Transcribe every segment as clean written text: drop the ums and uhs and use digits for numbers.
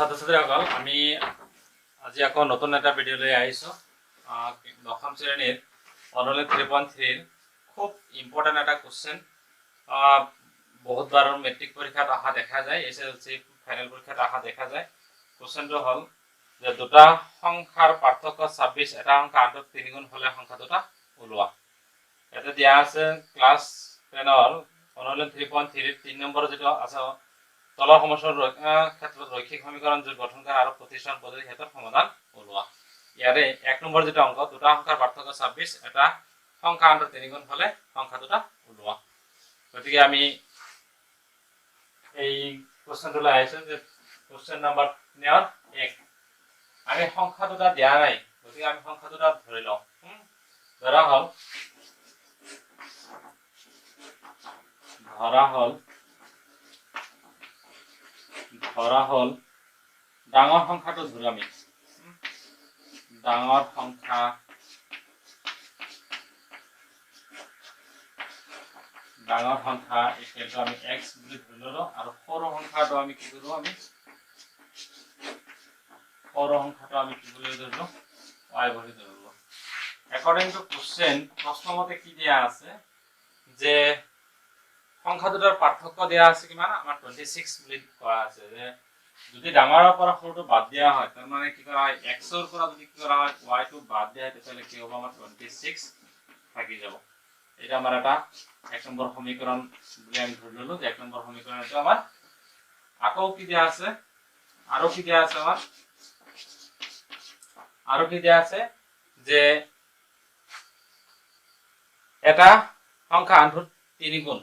ছাত্ৰ-ছাত্ৰীসকল আমি আজি আকৌ নতুন এটা ভিডিঅ' লৈ আহিছোঁ। দশম শ্ৰেণীৰ অনুশীলন 3.3 খুব ইম্পৰ্টেণ্ট এটা কুৱেশ্যন। বহুতবাৰ মেট্ৰিক পৰীক্ষাত অহা দেখা যায়, এছএলচি ফাইনেল পৰীক্ষাত অহা দেখা যায়। কুৱেশ্যনটো হ'ল যে দুটা সংখ্যাৰ পাৰ্থক্য 26, এটা সংখ্যা 8ৰ 3 গুণ হ'লে সংখ্যা দুটা ওলোৱা। ইয়াতে দিয়া আছে ক্লাছ 10ৰ অনুশীলন 3.3 3 নম্বৰ যেটো আছে তলৰ সমস্যাৰ ক্ষেত্ৰত ৰৈখিক সমীকৰণ জোট গঠন কৰা আৰু প্ৰতিষ্ঠান পদ্ধতি ক্ষেত্ৰত সমাধান ওলোৱা। ইয়াৰে 1 নম্বৰ যেটা অংক দুটা সংখ্যাৰ পাৰ্থক্য 26, এটা সংখ্যা 8ৰ 3 গুণ হ'লে সংখ্যা দুটা ওলোৱা। গতিকে আমি এই কোশ্চেনটো লৈ আহিছো যে কোশ্চেন নাম্বাৰ 1 আমি সংখ্যা দুটা দিয়া নাই, গতিকে আমি সংখ্যা দুটা ধৰি লওঁ। ধৰা হল ডাঙৰ সংখ্যাটো ধৰো আমি। ডাঙৰ সংখ্যা ইকুৱেল টু আমি x বুলি ধৰি ললো আৰু সৰু সংখ্যাটো আমি কি কৰো, আমি কি বুলি ধৰিলো, y বুলি ধৰিলো। According to question প্ৰশ্নমতে কি দিয়া আছে যে সংখ্যা দুটাৰ পাৰ্থক্য দিয়া আছে কিমান, আমাৰ 26 বুলি কোৱা আছে। যে যদি ডাঙৰৰ পৰা সৰুটো বাদ দিয়া হয়, তাৰ মানে কি কৰা হয়, x ৰ পৰা যদি কি কৰা হয় y টো বাদ দিয়া হয়, তেতিয়াহলে কি হ'ব, আমাৰ 26 থাকি যাব। এটা আমাৰ এটা 1 নম্বৰ সমীকৰণ বুলি আমি ধৰি ললো যে 1 নম্বৰ সমীকৰণ এটা আমাৰ আকৌ কি দিয়া আছে, আৰু কি দিয়া আছে যে এটা সংখ্যা 8ৰ 3 গুণ,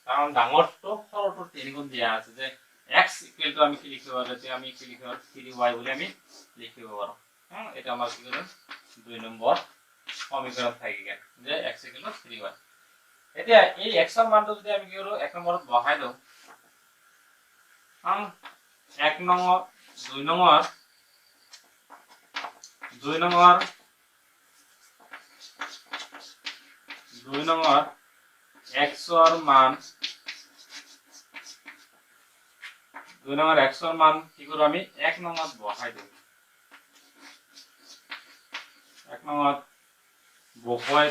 কারণ ডাঙরটো সরটোর 3 গুণ দিয়া আছে। যে x ইকুয়াল টু আমি কি লিখব পারো, যে আমি কি লিখব পারো 3y বলে আমি লিখব পারো। এটা আমার কি হলো 2 নম্বর সমীকরণ থাকি গেল যে x ইকুয়াল টু 3y। এতিয়া এই x এর মানটো যদি আমি কি করব 1 নম্বরত বহাই দাও, 1 নম্বর 2 নম্বর x এর মান 2 নম্বর x এর মান কি করব আমি 1 নম্বর বহাই দেব। 1 নম্বর বহাই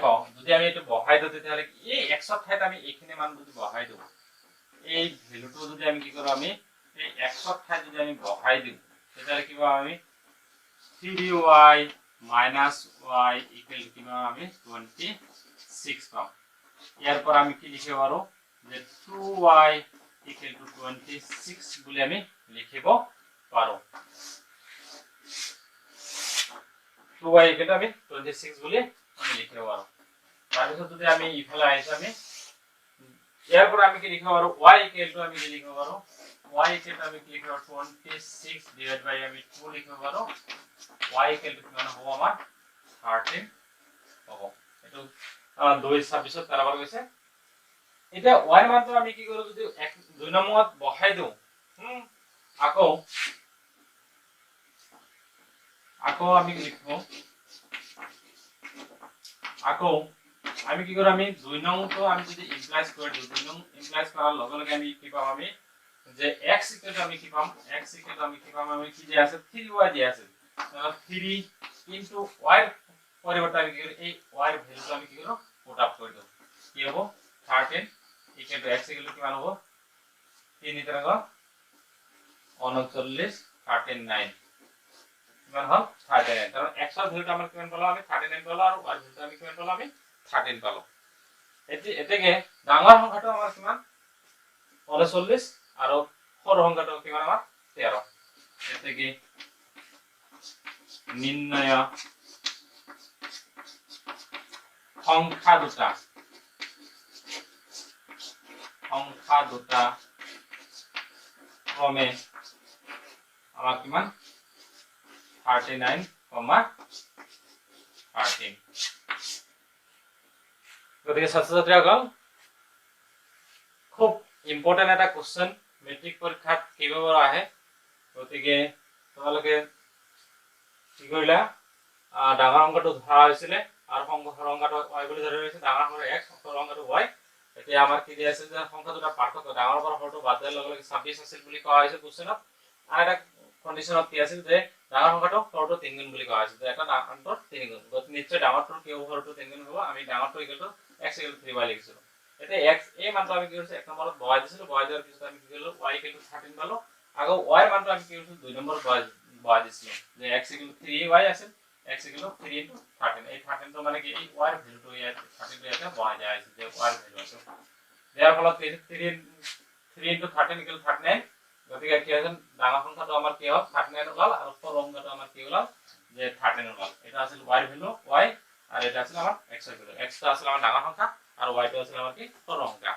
পাও যদি আমি এটা বহাই দিই তাহলে এই x এর ঠাইত আমি এখানে মান যদি বহাই দেব, এই ভ্যালুটো যদি আমি কি করব, আমি এই x এর ঠাইত যদি আমি বহাই দিই তাহলে কি পাবো, আমি 3y minus y equal to কিভাবে আমি 26 পাব। এরপর আমি কি লিখতে পারো যে 2y equal to 26 বলে আমি লিখিব পারো। 2y equal to আমি 26 বলে আমি লিখতে পারো। তারপর যদি আমি ইফালে আইছি, আমি এরপর আমি কি লিখতে পারো y equal to আমি কি লিখতে পারো, y equal to আমি কি লিখতে পারো 26 divided by আমি 2 লিখতে পারো। y equal to কিমান হ'ব, আমাৰ 13 হ'ব। এটো 2 26 বৰাবৰ গৈছে। এটা y মানটো আমি কি কৰো, যদি 2 নম্বৰত বহাই দিও, আকৌ আমি লিখো, আমি কি কৰো, আমি 2 নম্বৰটো আমি যদি ইমপ্লাইজ কৰি দিও, 2 নং ইমপ্লাইজ কৰাৰ লগে লগে আমি কি পাম, আমি যে x ইকুৱেল টু আমি কি পাম, আমি কি দিয়া আছে 3y দিয়া আছে। 3 into y পরিবর্তে আমি কি করি, এই y এর ভ্যালুটা আমি কি করব পুট আপ করে দেব। কি হবে 13 equal to x equal to কিমান হবে 3 * 39 39 কিমান হল 39। কারণ x এর ভ্যালুটা আমরা কিমান পেলাম, আমি 39 পেলাম, আর y এর ভ্যালুটা আমি কিমান পেলাম, আমি 13 পেলাম। এটাকে ডাঙৰ সংখ্যাটো আমাৰ কিমান 39 আৰু সৰু সংখ্যাটো কিমান আমাৰ 13। এটাকে নির্ণয় সংখ্যা দুটা ক্রমে আমার কিমান 39, 13। গতিকে ছাত্রছাত্রীসকল খুব ইম্পর্টেন্ট এটা কোশ্চেন, মেট্রিক পরীক্ষাত কিভাবে আহে। গতিকে তোমালোকে কি কৰিলা, ডাঙৰ অংকটো ধৰা হৈছিলে আৰু সংখ্যাটো y বুলি ধৰি লৈছে ডাঙৰ সংখ্যাটো x সৰু সংখ্যাটো y এতিয়া আমাৰ কি দিয়া আছে যে সংখ্যা দুটাৰ পাৰ্থক্য ডাঙৰ পৰা সৰুটো বাদ দিয়াৰ লগে লগে 26 আছিল বুলি কোৱা হৈছে কোশ্চেনত আৰু এটা কন্ডিশনত কি আছিল যে ডাঙৰ সংখ্যাটো সৰুটো 3 গুণ বুলি কোৱা হৈছে যে এটা ডাঙৰটো 3 গুণ গতি নিশ্চয় ডাঙৰটো কি হ'ব সৰুটো 3 গুণ হ'ব আমি ডাঙৰটো equal to x equal to 3y লিখিছিলো এতিয়া x এই মানটো আমি কি কৰিছো এক নম্বৰত বহাই দিছিলো বহাই দিয়াৰ পিছত আমি কি কৰিলো y ইকুৱেল টু 13 পালো আকৌ y ৰ মানটো আমি কি কৰিছো 2 নম্বৰত বহাই দিছিলো যে x ইকুৱেল টু 3y আছিল x ইকুৱেল টু 3 ইনটু 13 এই 13 টো মানে কি এই y ৰ ভ্যালুটো ইয়াত 13 টো ইয়াতে বহাই দিয়া হৈছে যে y ৰ ভ্যালু আছে ইয়াৰ ফলত 3 ইনটু 13 ইকুৱেল 39 গতিকে কি হৈছে ডাঙৰ সংখ্যাটো আমাৰ কি হ'ল 39 ওলাল আৰু সৰু সংখ্যাটো আমাৰ কি ওলাল যে 13 ওলাল এটা আছিল y ৰ ভ্যালু y আৰু এটা আছিল আমাৰ x ৰ ভ্যালু x টো আছিল আমাৰ ডাঙৰ সংখ্যা আৰু y টো আছিল আমাৰ কি সৰু সংখ্যা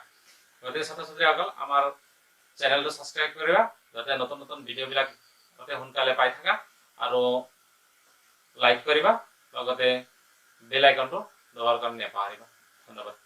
গতিকে ছাত্ৰ-ছাত্ৰীসকল আমাৰ চেনেলটো সাবস্ক্ৰাইব কৰিবা যাতে নতুন নতুন ভিডিঅ'বিলাক অতি সোনকালে পাই থাকা আৰু লাইক কৰিবা লগতে বেল আইকনটো দবাৰ কাৰণে নেপাহৰিবা ধন্যবাদ